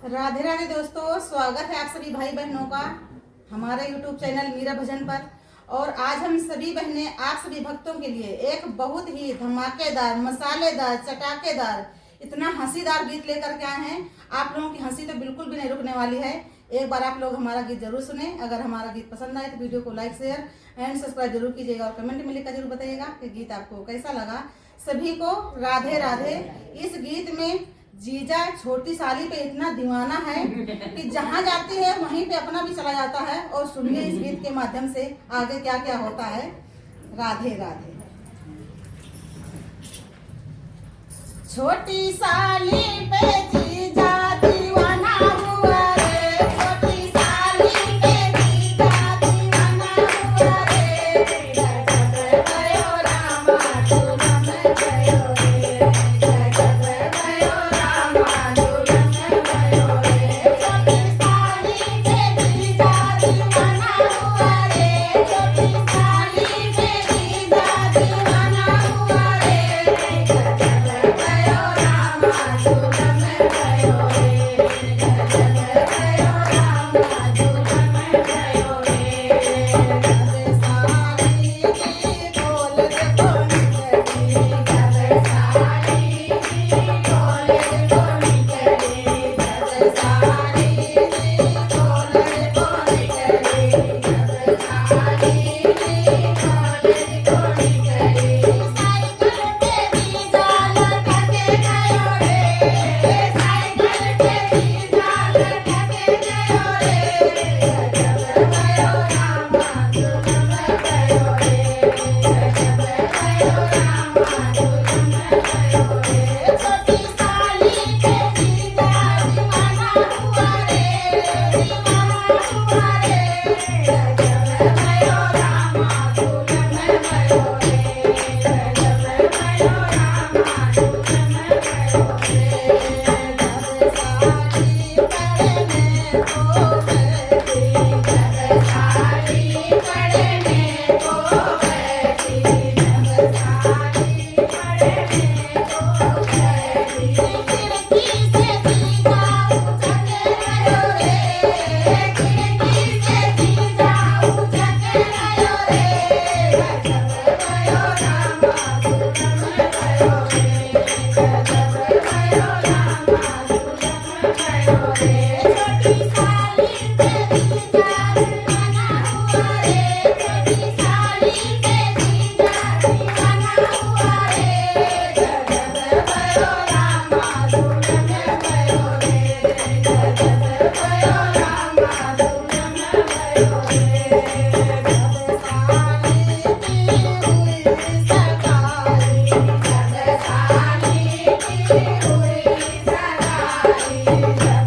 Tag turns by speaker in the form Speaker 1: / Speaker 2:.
Speaker 1: राधे राधे दोस्तों, स्वागत है आप सभी भाई बहनों का हमारे YouTube चैनल मीरा भजन पर। और आज हम सभी बहनें आप सभी भक्तों के लिए एक बहुत ही धमाकेदार, मसालेदार, चटाकेदार, इतना हंसीदार गीत लेकर के आए हैं। आप लोगों की हंसी तो बिल्कुल भी नहीं रुकने वाली है। एक बार आप लोग हमारा गीत जरूर सुने। अगर हमारा गीत पसंद आए तो वीडियो को लाइक, शेयर एंड सब्सक्राइब जरूर कीजिएगा और कमेंट में लिखकर जरूर बताइएगा कि गीत आपको कैसा लगा। सभी को राधे राधे। इस गीत में जीजा छोटी साली पे इतना दीवाना है कि जहाँ जाती है वहीं पे अपना भी चला जाता है। और सुनिए इस गीत के माध्यम से आगे क्या क्या होता है। राधे राधे। छोटी साली पे जीजा दीवाना हुआ रे, छोटी साली पे जीजा दीवाना हुआ रे। गजब भयो रामा दुल्हन भयो रे, गजब भयो रामा दुल्हन भयो रे। छोटी साली पे जीजा दीवाना हुआ रे, छोटी साली पे जीजा दीवाना हुआ रे। गजब भयो रामा दुल्हन भयो रे, गजब भयो रामा दुल्हन भयो रे। गले साड़ी की खोल दे कोनी करी, गले साड़ी की खोल दे कोनी करी, गले साड़ी की खोल दे कोनी करी, गले साड़ी की खोल दे कोनी करी। साइकिल पे जीजा लटके गयो रे, साइकिल पे जीजा लटके गयो रे। गजब भयो रामा दुल्हन भयो रे, गजब भयो रामा दुल्हन भयो रे। छोटी साली पे जीजा दीवाना हुआ रे, दीवाना हुआ रे। गजब भयो रामा दुल्हन भयो रे, गजब भयो रामा दुल्हन भयो रे। गले साड़ी पहने को बैठी, गले साड़ी पहने को बैठी, गले साड़ी पहने को बैठी। खिड़की से जीजा उछक गयो रे, खिड़की से जीजा उछक गयो रे। गजब भयो रामा दुल्हन भयो रे, गजब भयो रामा दुल्हन भयो रे। छोटी साली पे जीजा दीवाना हुआ रे, छोटी साली पे जीजा दीवाना हुआ रे। गजब भयो रामा दुल्हन भयो रे, गजब भयो रामा दुल्हन भयो रे। गले साड़ी की हुई सगाई, गले साड़ी की हुई सगाई, गले